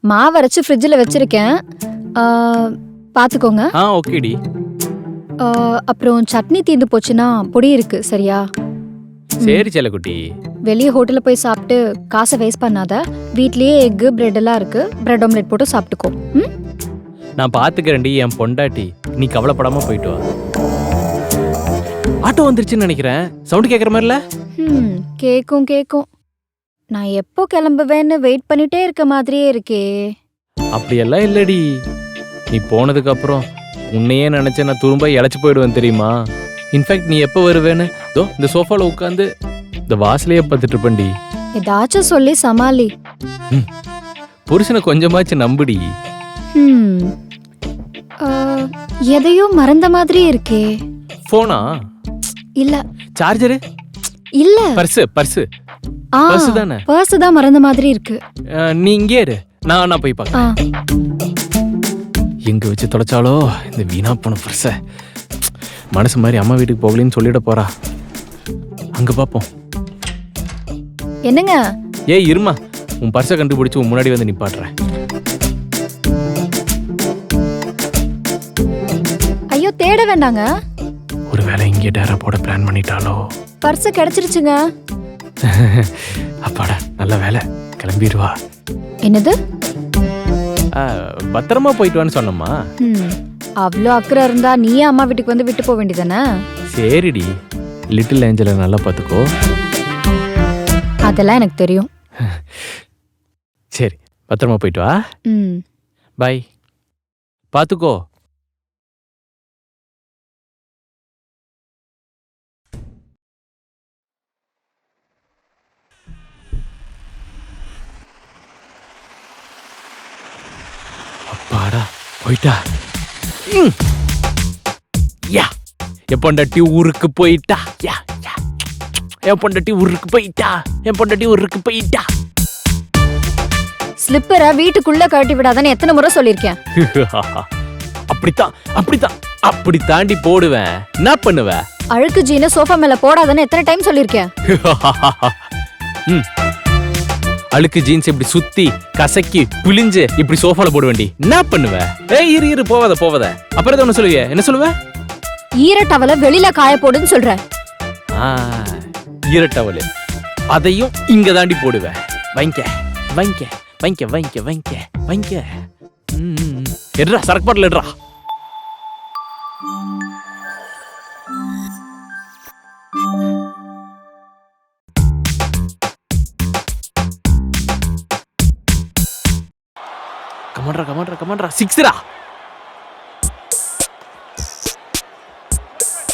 மாவு அரைச்சு ஃப்ரிட்ஜில் வச்சிருக்கேன். பார்த்துக்கோங்க. ஓகேடி. அப்புறம் சட்னி தீர்ந்து போச்சுன்னா பொடி இருக்கு, சரியா? சரி செல்லக்குட்டி. வெளியே ஹோட்டலில் போய் சாப்பிட்டு காசை வேஸ்ட் பண்ணாத. வீட்லயே எக்கு பிரெட் எல்லாம் இருக்கு, பிரெட் ஆம்லெட் போட்டு சாப்பிட்டுக்கோ. ம். நான் பாத்துக்கிறேன்டி என் பொண்டாட்டி. நீ கவலைப்படாம போயிட்டு வா. ஆட்டோ வந்துருச்சுன்னு நினைக்கிறேன். சவுண்ட் கேட்குற மாதிரில? கேக்கும் கேக்கும். நான் எப்போ கிளம்புவேன்னு வெயிட் பண்ணிட்டே இருக்க மாதிரியே இருக்கே. அப்படியெல்லாம் இல்லடி. நீ போனதுக்கு அப்புறம் உன்னையே நினைச்ச நான் துரும்ப இழைச்சு போயிடுவேன் தெரியுமா? இன்ஃபேக்ட் நீ எப்போ வருவேன்னு இந்த சோஃபால உட்காந்து இந்த வாசலையே பார்த்துட்டு இருப்பேன்டி. ஏதாச்சும் சொல்லி சமாளி. புருஷனை கொஞ்சமாச்சு நம்புடி. எதையோ மறந்த மாதிரி இருக்கே. போனா இல்ல. சார்ஜரு இல்ல. பர்ஸ் பர்ஸ் தானே. பர்ஸ் தான் மறந்த மாதிரி இருக்கு. நீ இங்கே இரு, நான் போய் பார்க்க. எங்க வச்சு தொலைச்சாலோ இந்த வீணா போன பர்ஸ. மனசு மாதிரி அம்மா வீட்டுக்கு போகலன்னு சொல்லிட போறா. அங்க பாப்போம். என்னங்க? ஏய் இருமா, உன் பர்ஸை கண்டுபிடிச்சு உன் முன்னாடி வந்து நிப்பாட்டுறேன். ஐயோ தேட வேண்டாங்க. ஒருவேளை இங்கே டேரா போட பிளான் பண்ணிட்டாலோ? பர்ஸ் கிடைச்சிருச்சுங்க. அப்பாடா நல்ல வேலை, கிளம்பிடுவா. என்னது? பத்திரமா போயிட்டு வான்னு சொன்னம்மா. அவ்வளோ அக்கறை இருந்தா நீயே அம்மா வீட்டுக்கு வந்து விட்டு போக வேண்டியதானே? சரிடி, லிட்டில் ஏஞ்சலை நல்லா பார்த்துக்கோ. அதெல்லாம் எனக்கு தெரியும். சரி, பத்திரமா போயிட்டு வா. பை. பார்த்துக்கோ. அப்பாடா போயிட்டா. யா என் பொண்டாட்டி ஊருக்கு போயிட்டா. யா யா என் பொண்டாட்டி ஊருக்கு போயிட்டா. என் பொண்டாட்டி ஊருக்கு போயிட்டா. ஸ்லிப்பரை வீட்டுக்குள்ள கழட்டி விடாதன்னு எத்தனை முறை சொல்லிருக்கேன். அப்படித்தான் அப்படித்தான் அப்படி தாண்டி போடுவேன். என்ன பண்ணுவ? அழுக்கு ஜீனை சோஃபா மேல போடாதன்னு எத்தனை டைம் சொல்லிருக்கேன். அழுக்கு ஜீன்ஸ் இப்படி சுத்தி கசக்கி பிழிஞ்சு இப்படி சோஃபால போட வேண்டி. என்ன பண்ணுவ? ஏய் இரு போவாத போவாத. அப்புறம் ஒண்ணு சொல்லுவிய. என்ன சொல்லுவ? ஈர டவலை வெளியில காய போடுன்னு சொல்றேன். ஈர டவல் அதையும் இங்க தாண்டி போடுவேன். வைங்க வைங்க வைங்க வைங்க வைங்க வைங்க. எடுறா, சரக்கு பாட்டில் எடுறா. கமாண்ட்ரா சிக்ஸ்ரா.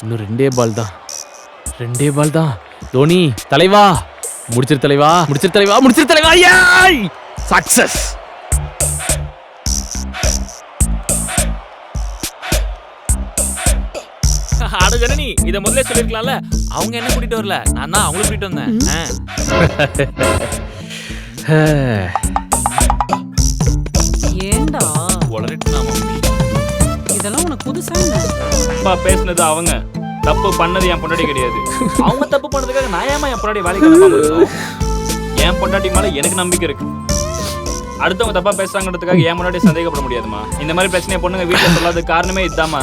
இன்னும் ரெண்டே பால் தான். தோனி தலைவா, முடிச்சிரு தலைவா. ஏய் சக்சஸ். அட ஜனனி, இத முதல்ல சொல்லிருக்கலாம்ல. அவங்க என்ன கூட்டிட்டு வரல, நான் தான் அவங்கள கூட்டிட்டு வந்தேன். ஏண்டா உளறிட்டுனா மம்மி? இதெல்லாம் உனக்கு புதுசா இல்ல? அப்பா பேசுனது அவங்க, தப்பு பண்ணது என் பொண்டாட்டி கிடையாது. அவங்க தப்பு பண்ணதுக்காக நான் ஏமா என் பொண்டாட்டி வேலைக்கு அனுப்பாம இருக்கணும்? என் பொண்டாட்டி மேல எனக்கு நம்பிக்கை இருக்கு. அடுத்தவங்க தப்பா பேசுறாங்கிறதுக்காக என் முன்னாடி சந்தேகப்பட முடியாதுமா. இந்த மாதிரி பிரச்சனையை பொண்ணுங்க வீட்டுல சொல்லாத காரணமே இதுதாம்மா.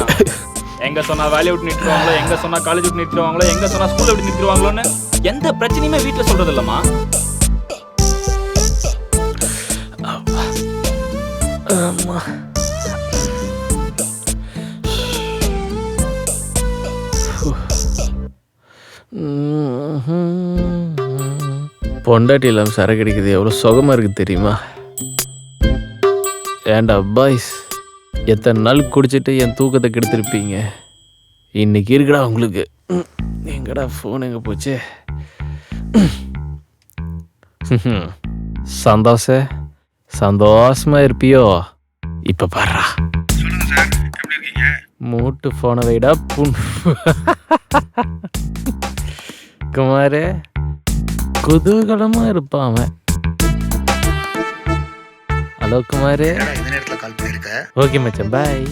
எங்க சொன்னா வேலையை விட்டு நிறுத்துவாங்களோ, எங்க சொன்னா காலேஜ் விட்டு நிறுத்துவாங்களோ, எங்க சொன்னா ஸ்கூல்ல விட்டு நிறுத்துவாங்களோன்னு எந்த பிரச்சனையுமே வீட்டுல சொல்றது இல்லம்மா. பொண்டாட்டி இல்லாம சரக்கு அடிக்கிறது எவ்வளவு சுகமா இருக்கு தெரியுமா? ஏண்டா பாய்ஸ், எத்தனை நாள் குடிச்சிட்டு என் தூக்கத்தை கெடுத்திருப்பீங்க. இன்னைக்கு இருக்குடா உங்களுக்கு. எங்கடா ஃபோன் எங்க போச்சு? சந்தோஷமா இருப்பியோ? இப்ப பாருடா. மூட்டு போன வைடா குமாரே, குதூகலமா இருப்பான் அவன். ஹலோ குமாரே. ஓகே மச்சான், பாய்.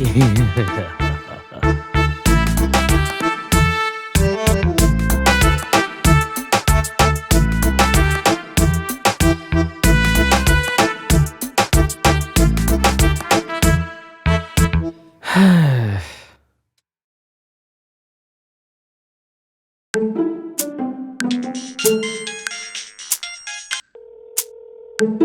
பொண்டாட்டி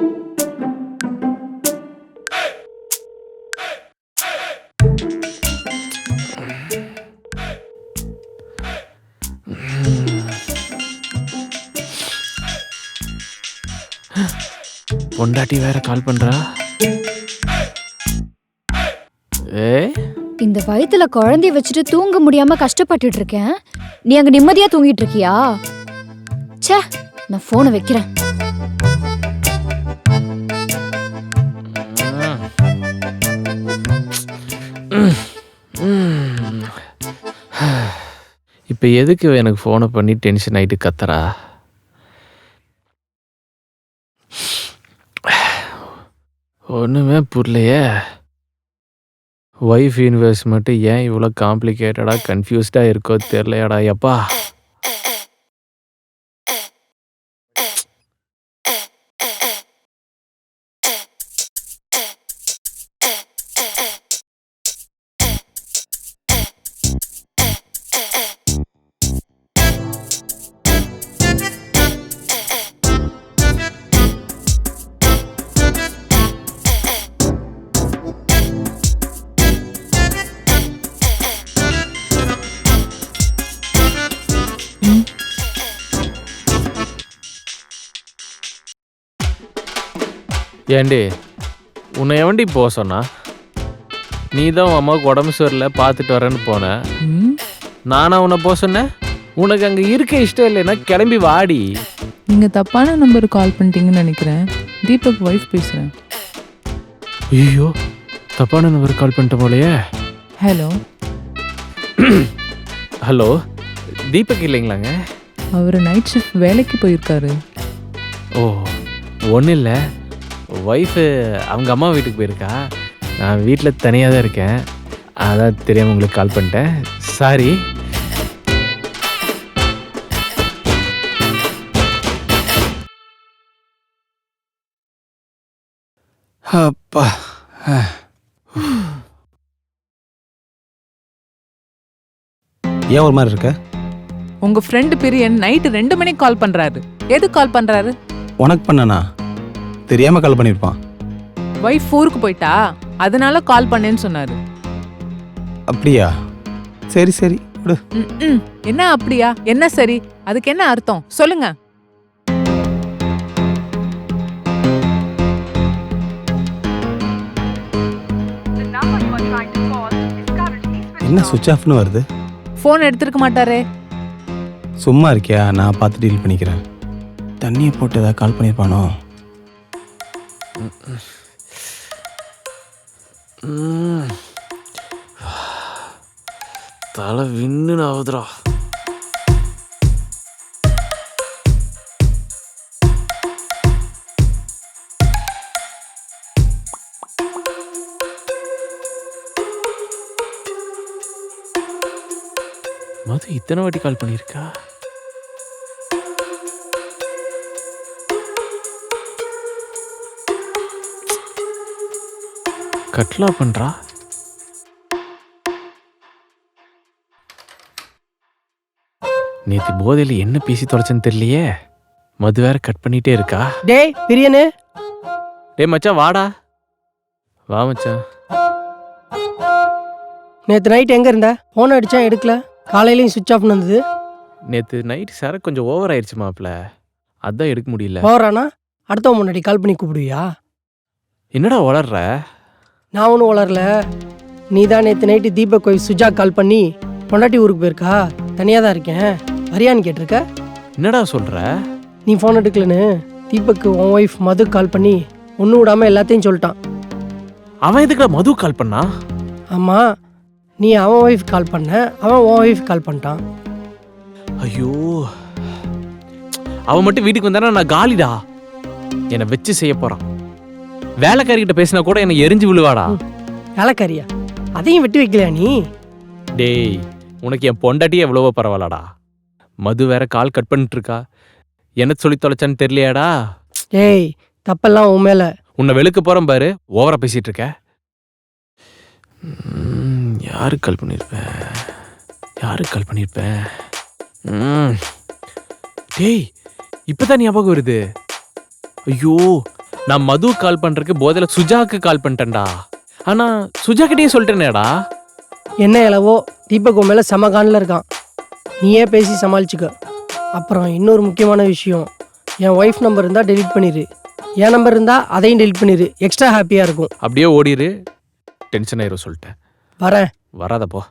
வேற கால் பண்றா. ஏய், இந்த வயித்துல குழந்தைய வச்சுட்டு தூங்க முடியாம கஷ்டப்பட்டுட்டு இருக்கேன். நீ அங்க நிம்மதியா தூங்கிட்டு இருக்கியா? ச்சே, நான் போனை வைக்கிறேன். இப்ப எதுக்கு எனக்கு ஃபோனை பண்ணி டென்ஷன் ஆயிட்டு கத்துறா? ஒண்ணுமே புரியலையே. ஒய்ஃப் இன்வெஸ்ட்மெண்ட் ஏன் இவ்வளோ காம்ப்ளிகேட்டடா கன்ஃபியூஸ்டா இருக்கோ தெரியலையாடா எப்பா. ஏண்டி, உன்னை எவண்டி போக சொன்னா? நீ தான் உன் அம்மாவுக்கு உடம்பு சரியில்லை பார்த்துட்டு வரேன்னு போன. நானா உன்னை போக சொன்னேன்? உனக்கு அங்கே இருக்க இஷ்டம் இல்லைன்னா கிளம்பி வாடி. நீங்க தப்பான நம்பருக்கு கால் பண்ணிட்டீங்கன்னு நினைக்கிறேன். தீபக் ஒய்ஃப் பேசுறேன். ஐயோ, தப்பான நம்பர் கால் பண்ணிட்ட போலையே. ஹலோ. ஹலோ, தீபக் இல்லைங்களாங்க? அவர் நைட் ஷிஃப்ட் வேலைக்கு போயிருக்காரு. ஓ, ஒன்றும் இல்லை. ஒய்ஃபு அவங்க அம்மா வீட்டுக்கு போயிருக்கா. நான் வீட்டில் தனியாக தான் இருக்கேன். அதான் தெரியாமல் உங்களுக்கு கால் பண்ணிட்டேன். சாரி. அப்பா, ஏன் ஒரு மாதிரி இருக்க? உங்க ஃப்ரெண்டு பிரியன் நைட்டு 2 மணிக்கு கால் பண்றாரு. எது கால் பண்றாரு? உனக்கு பண்ணனா? தெரியாம கால் பண்ணியிருப்பான். ஒய்ஃப் ஊருக்கு போயிட்டா, அதனால கால் பண்ணேன்னு சொன்னாரு. அப்படியா? சரி சரி விடு. என்ன அப்படியா? என்ன சரி? அதுக்கு என்ன அர்த்தம் சொல்லுங்க. என்ன சுவிட்ச் ஆஃப்னு வருது? ஃபோன் எடுத்திருக்க மாட்டாரே. சும்மா இருக்கியா? நான் பார்த்து டீல் பண்ணிக்கிறேன். தண்ணியை போட்டு ஏதாவது கால் பண்ணியிருப்பானோ? தலை வின்னு ஆகுதுடா. மது இத்தனை வாட்டி கால் பண்ணியிருக்கா? கட்லா பண்றா. நேத்து போதையில என்ன பேசி தொலைச்சேன்னு தெரியலையே. மது வேற கட் பண்ணிட்டே இருக்கா. டேய் பிரியனு. டேய் மச்சான் வாடா. வா மச்சான். நேற்று நைட் எங்கே இருந்த? ஃபோன் அடித்தா எடுக்கல, காலையிலையும் சுவிட்ச் ஆஃப்னு வந்தது. நேத்து நைட் சரக்கு கொஞ்சம் ஓவர் ஆயிடுச்சு மாப்பிள்ள, அதான் எடுக்க முடியல. போகிறானா அடுத்தவன் முன்னாடி கால் பண்ணி கூப்பிடுவியா? என்னடா வளர்ற? நான் ஒன்றும் வளரல. நீ தான் நேற்று நைட்டு தீபக் ஒய்ஃப் சுஜா கால் பண்ணி பொண்டாட்டி ஊருக்கு போயிருக்கா, தனியாக தான் இருக்கேன் வரியான்னு கேட்டிருக்க. என்னடா சொல்ற? நீ ஃபோன் எடுக்கலன்னு தீபக்கு உன் ஒய்ஃப் மது கால் பண்ணி ஒன்றும் விடாமல் எல்லாத்தையும் சொல்லிட்டான். அவன் எதுக்குடா மது கால் பண்ணா? ஆமாம், நீ அவன் ஒய்ஃப் கால் பண்ண, அவன் உன் ஒய்ஃப் கால் பண்ணிட்டான். ஐயோ, அவன் மட்டும் வீட்டுக்கு வந்தானா நான் காலிடா. என்னை வச்சு செய்ய போறான். வேலைக்காரிகிட்ட பேசினா கூட என்னை எரிஞ்சு விழுவாடா. வேலைக்காரியா? அதையும் வெட்டி வைக்கலையா நீ? டேய், உனக்கு என் பொண்டாட்டியே எவ்வளவோ பரவாயில்லடா. மது வேற கால் கட் பண்ணிட்டு இருக்கா. என்ன சொல்லி தொலைச்சான்னு தெரியலையாடா. டேய், தப்பெல்லாம் உன் மேலே. உன்னை வெளுக்க போறேன் பாரு, ஓவரா பேசிட்டு இருக்க. யாருக்கு கால் பண்ணியிருப்பேன்? யாருக்கு கால் பண்ணியிருப்பேன்? டேய், இப்பதான் ஞாபகம் வருது. ஐயோ, நான் மது கால் பண்றதுக்கு போதையில சுஜாக்கு கால் பண்ணிட்டேன்டா. ஆனா சுஜா கிட்டயே சொல்லிட்டேனேடா. என்ன இளவோ தீபக் உன் மேலே செமகானில் இருக்கான். நீயே பேசி சமாளிச்சுக்க. அப்புறம் இன்னொரு முக்கியமான விஷயம், என் ஒய்ஃப் நம்பர் இருந்தால் டெலீட் பண்ணிடு, என் நம்பர் இருந்தால் அதையும் டெலீட் பண்ணிடு. எக்ஸ்ட்ரா ஹாப்பியாக இருக்கும். அப்படியே ஓடிரு. டென்ஷன் ஆயிரும் சொல்லிட்டேன். வரேன். வராதப்போ.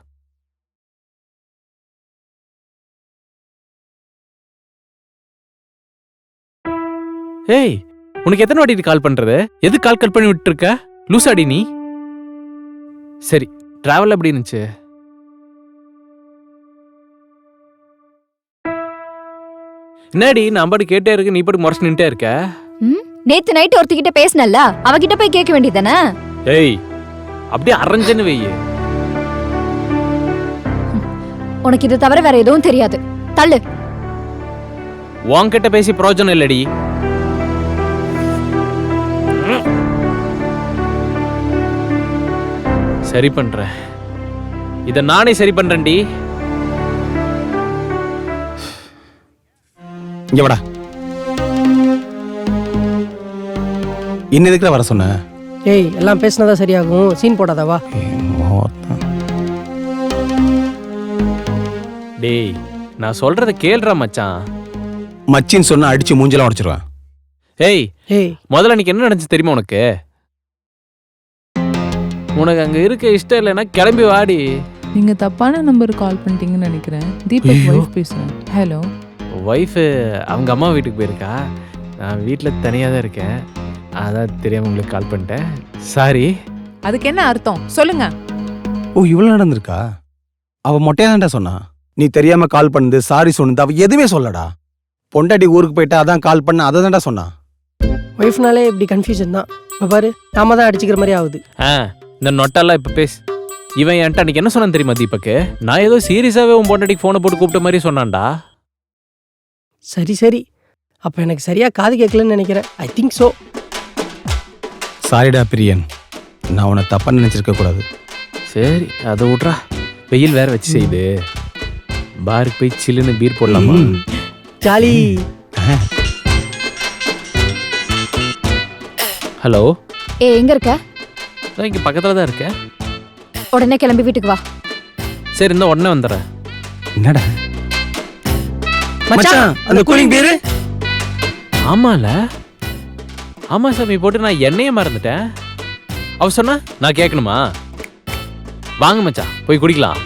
ஏய், உனக்கு எத்தனை வாட்டி கால் பண்றது? எது கால் கட் பண்ணி விட்டு இருக்க? லூசாடி நீ. சரி, டிராவல் எப்படி இருந்துச்சு? என்னடி நான் பாட்டு கேட்டே இருக்கு, நீ பாட்டு முறைச்சு நின்ட்டே இருக்க? நேத்து நைட் ஒருத்திக்கிட்ட பேசினல்ல, அவகிட்ட போய் கேட்க வேண்டியதானே? ஏய், அப்படியே அரைஞ்சன்னு வெய்ய. உனக்கு இது தவிர வேற எதுவும் தெரியாது. தள்ளு. உன்கிட்ட பேசி பிரயோஜனம் இல்லடி. சரி பண்றேன், இத நானே சரி பண்றேன்டி. இங்க வாடா. இன்னும் எதுக்குடா வர சொன்ன? ஏய், எல்லாம் பேசினதா சரியாகும். சீன் போடாதவா. டேய், நான் சொல்றத கேளுடா மச்சான். மச்சின்னு சொன்னா அடிச்சு மூஞ்செல்லாம் உடைச்சிருவேன். ஏய், ஏய், முதல்ல அன்னைக்கு என்ன நடந்துச்சு தெரியுமா உனக்கு? உனக்கு அங்க இருக்க இஷ்டம் இல்லைன்னா கிளம்பி வாடி. நீங்க தப்பான நம்பருக்கு கால் பண்ணிட்டீங்கன்னு நினைக்கிறேன். தீபக் வைஃப் பேசுறேன். ஹலோ. ஒய்ஃபு அவங்க அம்மா வீட்டுக்கு போயிருக்கா. நான் வீட்டில் தனியாக தான் இருக்கேன். அதான் தெரியாம உங்களுக்கு கால் பண்ணிட்டேன். சாரி. அதுக்கு என்ன அர்த்தம் சொல்லுங்க. ஓ, இவ்வளவு நடந்திருக்கா? அவ மொட்டையா தான்டா சொன்னா. நீ தெரியாம கால் பண்ணது, சாரி சொன்னது அவ எதுவுமே சொல்லடா. பொண்டாட்டி ஊருக்கு போயிட்டா அதான் கால் பண்ண, அதை தான்டா சொன்னா. ஒய்ஃப்னாலே இப்படி கன்ஃபியூஷன் தான். இப்போ பாரு, நாம தான் அடிச்சுக்கிற மாதிரி ஆகுது. இந்த நொட்டெல்லாம் இப்போ பேசு. இவன் என்கிட்ட அன்னைக்கு என்ன சொன்னான் தெரியுமா தீபக்கு? நான் ஏதோ சீரியஸாகவே உன் பொண்டாட்டிக்கு ஃபோனை போட்டு கூப்பிட்ட மாதிரி சொன்னான்டா. சரி சரி, அப்போ எனக்கு சரியா காது கேட்கலன்னு நினைக்கிறேன். I think so. சாரிடா பிரியன், நான் உன்னை தப்பா நினைச்சிருக்க கூடாது. சரி, அதை விட்றா. வெயில் வேற வச்சு செய்யுது. பாருக்கு போய் சில்லுன்னு பீர் போடலாமா? ஜாலி. ஹலோ. எங்க இருக்க? நான் இங்கே பக்கத்தில் தான் இருக்கேன். உடனே கிளம்பி வீட்டுக்கு வா. சரி, இந்த உடனே வந்துடுறேன். என்னடா மச்சான், அந்த கூலிங் பேரு? ஆமால, ஆமா சாமி, போட்டு நான் எண்ணெயே மறந்துட்டேன். அவ சொன்னா நான் கேட்கணுமா? வாங்க மச்சான், போய் குடிக்கலாம்.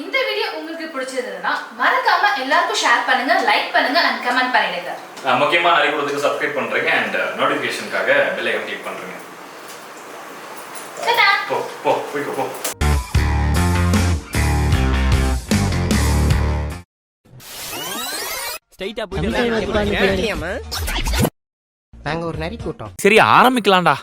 இந்த வீடியோ உங்களுக்கு பிடிச்சிருந்ததுன்னா மறக்காம எல்லாருக்கும் ஷேர் பண்ணுங்க, லைக் பண்ணுங்க and கமெண்ட் பண்ணிடுங்க. முக்கியமா நிறைய கொடுத்துக்கு சப்ஸ்கிரைப் பண்றீங்க அண்ட் நோட்டிஃபிகேஷனுக்காக பெல் ஐகான் கிளிக் பண்றீங்க. போ போ போய்க்கோ போ. நாங்க ஒரு நரி கூட்டம். சரி, ஆரம்பிக்கலாம்டா.